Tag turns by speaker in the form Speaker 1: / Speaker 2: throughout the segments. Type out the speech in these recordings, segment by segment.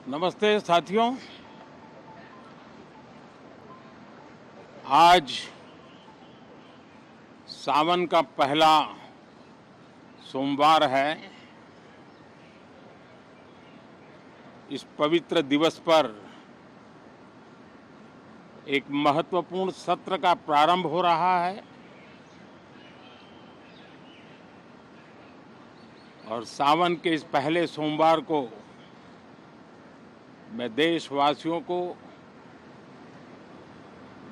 Speaker 1: नमस्ते साथियों। आज सावन का पहला सोमवार है। इस पवित्र दिवस पर एक महत्वपूर्ण सत्र का प्रारंभ हो रहा है और सावन के इस पहले सोमवार को मैं देशवासियों को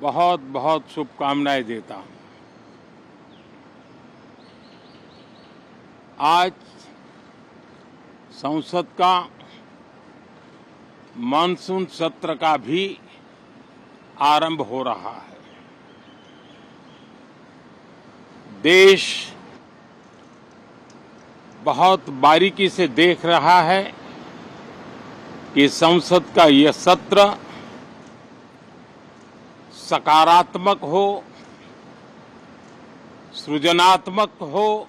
Speaker 1: बहुत बहुत शुभकामनाएं देता हूं। आज संसद का मानसून सत्र का भी आरंभ हो रहा है। देश बहुत बारीकी से देख रहा है कि संसद का यह सत्र सकारात्मक हो, सृजनात्मक हो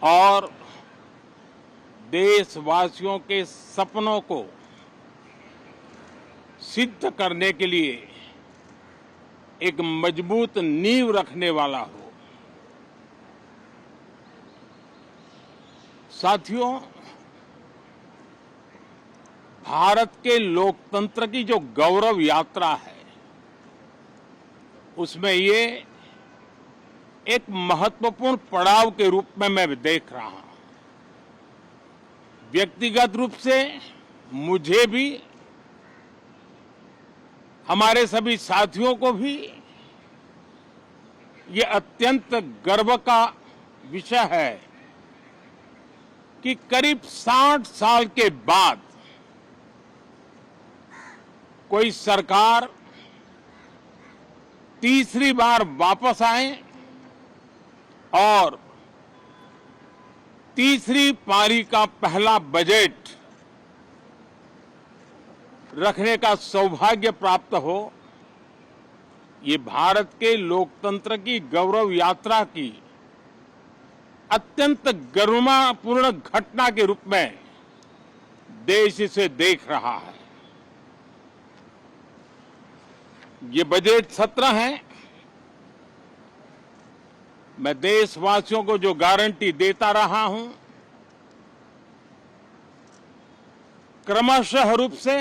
Speaker 1: और देशवासियों के सपनों को सिद्ध करने के लिए एक मजबूत नींव रखने वाला हो। साथियों, भारत के लोकतंत्र की जो गौरव यात्रा है उसमें ये एक महत्वपूर्ण पड़ाव के रूप में मैं देख रहा हूं। व्यक्तिगत रूप से मुझे भी, हमारे सभी साथियों को भी ये अत्यंत गर्व का विषय है कि करीब 60 साल के बाद कोई सरकार तीसरी बार वापस आए और तीसरी पारी का पहला बजट रखने का सौभाग्य प्राप्त हो। ये भारत के लोकतंत्र की गौरव यात्रा की अत्यंत गरिमापूर्ण घटना के रूप में देश इसे देख रहा है। ये बजट सत्र है। मैं देशवासियों को जो गारंटी देता रहा हूं, क्रमशः रूप से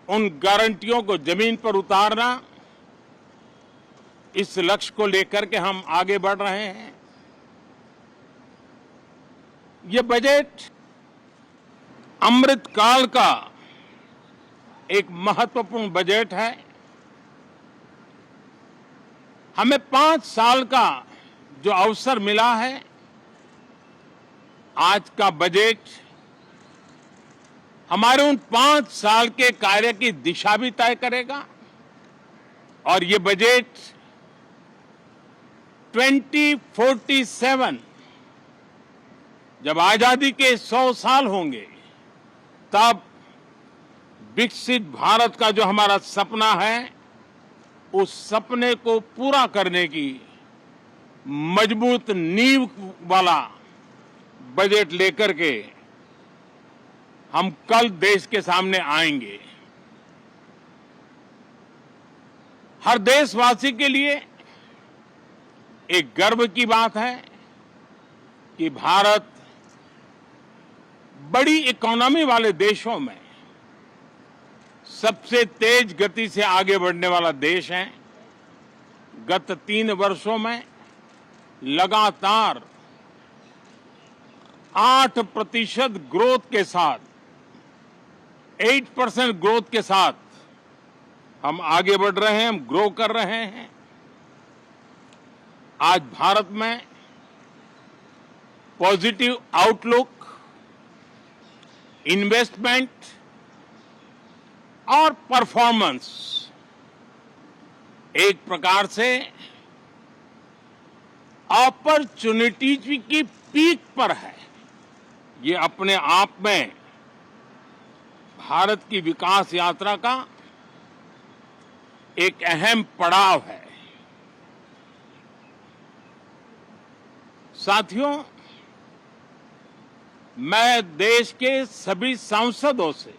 Speaker 1: उन गारंटियों को जमीन पर उतारना, इस लक्ष्य को लेकर के हम आगे बढ़ रहे हैं। ये बजट अमृतकाल का एक महत्वपूर्ण बजट है। हमें 5 साल का जो अवसर मिला है, आज का बजट हमारे उन 5 साल के कार्य की दिशा भी तय करेगा और ये बजट 2047 जब आजादी के 100 साल होंगे तब विकसित भारत का जो हमारा सपना है, उस सपने को पूरा करने की मजबूत नींव वाला बजट लेकर के हम कल देश के सामने आएंगे। हर देशवासी के लिए एक गर्व की बात है कि भारत बड़ी इकोनॉमी वाले देशों में सबसे तेज गति से आगे बढ़ने वाला देश है। गत 3 वर्षों में लगातार 8% ग्रोथ के साथ, 8% ग्रोथ के साथ हम आगे बढ़ रहे हैं, हम ग्रो कर रहे हैं। आज भारत में पॉजिटिव आउटलुक, इन्वेस्टमेंट और परफॉर्मेंस एक प्रकार से अपॉर्चुनिटीज की पीक पर है। ये अपने आप में भारत की विकास यात्रा का एक अहम पड़ाव है। साथियों, मैं देश के सभी सांसदों से,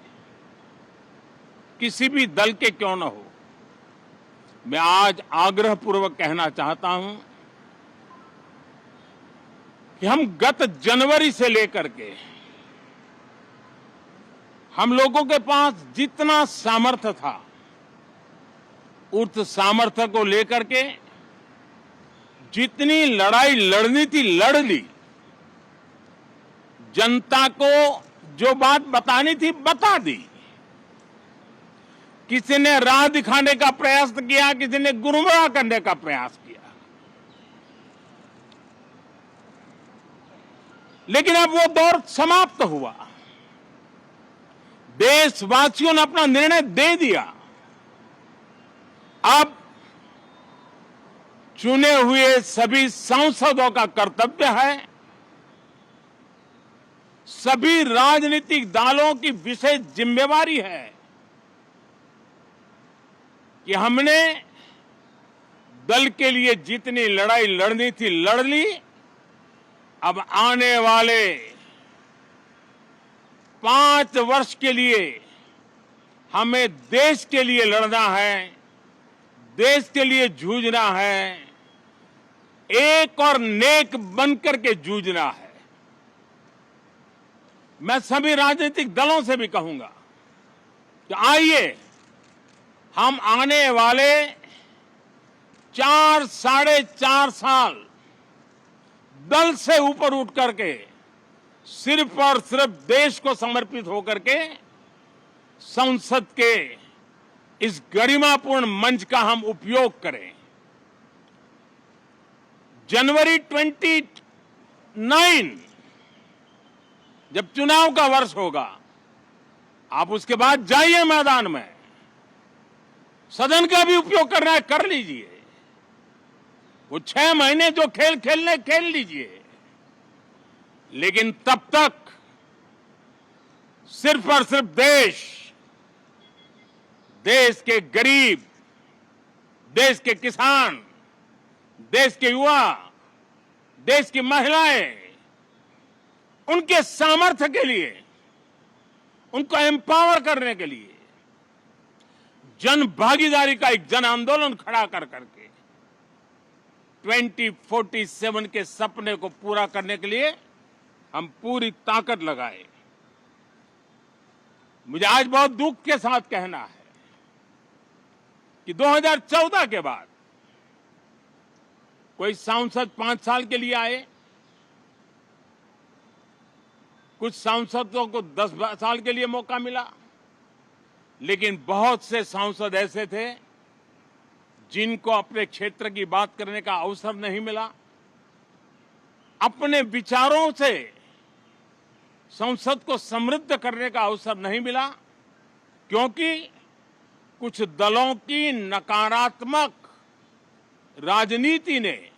Speaker 1: किसी भी दल के क्यों न हो, मैं आज आग्रहपूर्वक कहना चाहता हूं कि हम गत जनवरी से लेकर के हम लोगों के पास जितना सामर्थ्य था, उस सामर्थ्य को लेकर के जितनी लड़ाई लड़नी थी लड़ ली। जनता को जो बात बतानी थी बता दी। किसी ने राह दिखाने का प्रयास किया, किसी ने गुमराह करने का प्रयास किया, लेकिन अब वो दौर समाप्त हुआ। देशवासियों ने अपना निर्णय दे दिया। अब चुने हुए सभी सांसदों का कर्तव्य है, सभी राजनीतिक दलों की विशेष जिम्मेवारी है कि हमने दल के लिए जितनी लड़ाई लड़नी थी लड़ ली। अब आने वाले 5 वर्ष के लिए हमें देश के लिए लड़ना है, देश के लिए जूझना है, एक और नेक बनकर के जूझना है। मैं सभी राजनीतिक दलों से भी कहूंगा कि आइए हम आने वाले 4 साढ़े 4 साल दल से ऊपर उठ करके सिर्फ और सिर्फ देश को समर्पित होकर के संसद के इस गरिमापूर्ण मंच का हम उपयोग करें। जनवरी 29 जब चुनाव का वर्ष होगा, आप उसके बाद जाइए मैदान में, सदन का भी उपयोग करना है कर लीजिए। वो 6 महीने जो खेल खेलने खेल लीजिए, लेकिन तब तक सिर्फ और सिर्फ देश के गरीब, देश के किसान, देश के युवा, देश की महिलाएं, उनके सामर्थ्य के लिए, उनको एम्पावर करने के लिए जन भागीदारी का एक जन आंदोलन खड़ा कर करके 2047 के सपने को पूरा करने के लिए हम पूरी ताकत लगाए। मुझे आज बहुत दुख के साथ कहना है कि 2014 के बाद कोई सांसद 5 साल के लिए आए, कुछ सांसदों को 10 साल के लिए मौका मिला, लेकिन बहुत से सांसद ऐसे थे जिनको अपने क्षेत्र की बात करने का अवसर नहीं मिला, अपने विचारों से संसद को समृद्ध करने का अवसर नहीं मिला, क्योंकि कुछ दलों की नकारात्मक राजनीति ने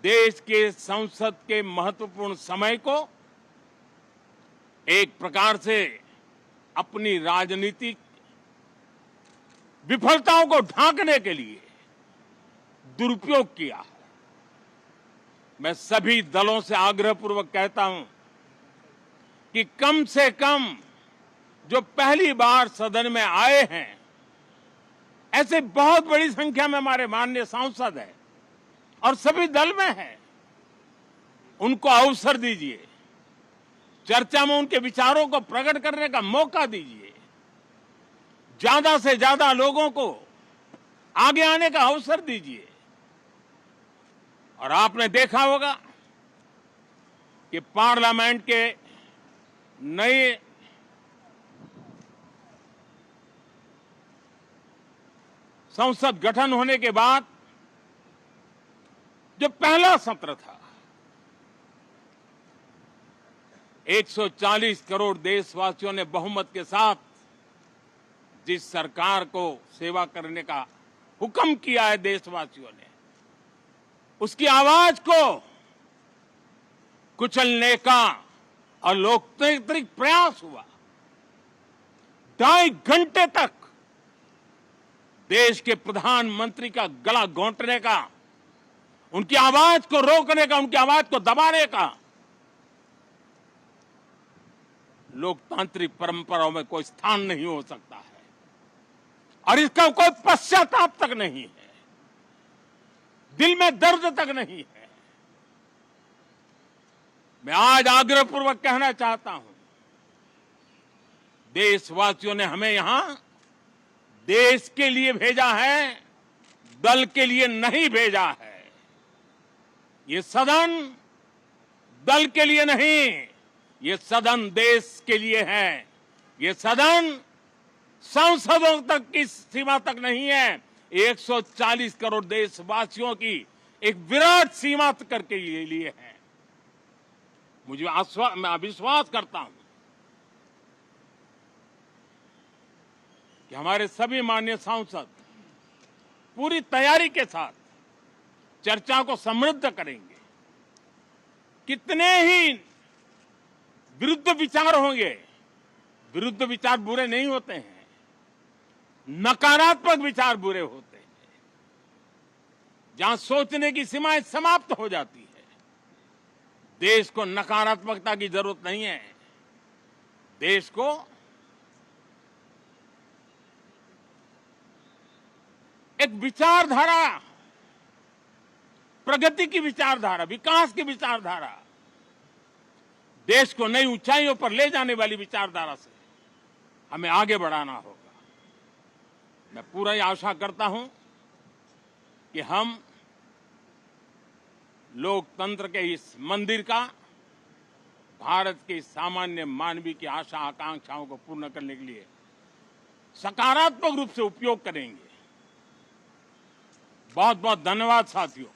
Speaker 1: देश के संसद के महत्वपूर्ण समय को एक प्रकार से अपनी राजनीतिक विफलताओं को ढांकने के लिए दुरुपयोग किया। मैं सभी दलों से आग्रहपूर्वक कहता हूं कि कम से कम जो पहली बार सदन में आए हैं, ऐसे बहुत बड़ी संख्या में हमारे माननीय सांसद हैं और सभी दल में हैं, उनको अवसर दीजिए, चर्चा में उनके विचारों को प्रकट करने का मौका दीजिए, ज्यादा से ज्यादा लोगों को आगे आने का अवसर दीजिए। और आपने देखा होगा कि पार्लियामेंट के नए संसद गठन होने के बाद जो पहला सत्र था, 140 करोड़ देशवासियों ने बहुमत के साथ जिस सरकार को सेवा करने का हुक्म किया है देशवासियों ने, उसकी आवाज को कुचलने का अलोकतांत्रिक प्रयास हुआ। 2.5 घंटे तक देश के प्रधानमंत्री का गला घोंटने का, उनकी आवाज को रोकने का, उनकी आवाज को दबाने का लोकतांत्रिक परंपराओं में कोई स्थान नहीं हो सकता है और इसका कोई पश्चाताप तक नहीं है, दिल में दर्द तक नहीं है। मैं आज आग्रहपूर्वक कहना चाहता हूं, देशवासियों ने हमें यहां देश के लिए भेजा है, दल के लिए नहीं भेजा है। ये सदन दल के लिए नहीं, ये सदन देश के लिए है। ये सदन सांसदों तक की सीमा तक नहीं है, 140 करोड़ देशवासियों की एक विराट सीमा करके ये लिए है। मैं विश्वास करता हूं कि हमारे सभी माननीय सांसद पूरी तैयारी के साथ चर्चा को समृद्ध करेंगे। कितने ही विरुद्ध विचार होंगे, विरुद्ध विचार बुरे नहीं होते हैं, नकारात्मक विचार बुरे होते हैं। जहां सोचने की सीमाएं समाप्त हो जाती है, देश को नकारात्मकता की जरूरत नहीं है। देश को एक विचारधारा, प्रगति की विचारधारा, विकास की विचारधारा, देश को नई ऊंचाइयों पर ले जाने वाली विचारधारा से हमें आगे बढ़ाना होगा। मैं पूरा आशा करता हूं कि हम लोकतंत्र के इस मंदिर का भारत के सामान्य मानवीय की आशा आकांक्षाओं को पूर्ण करने के लिए सकारात्मक रूप से उपयोग करेंगे। बहुत बहुत धन्यवाद साथियों।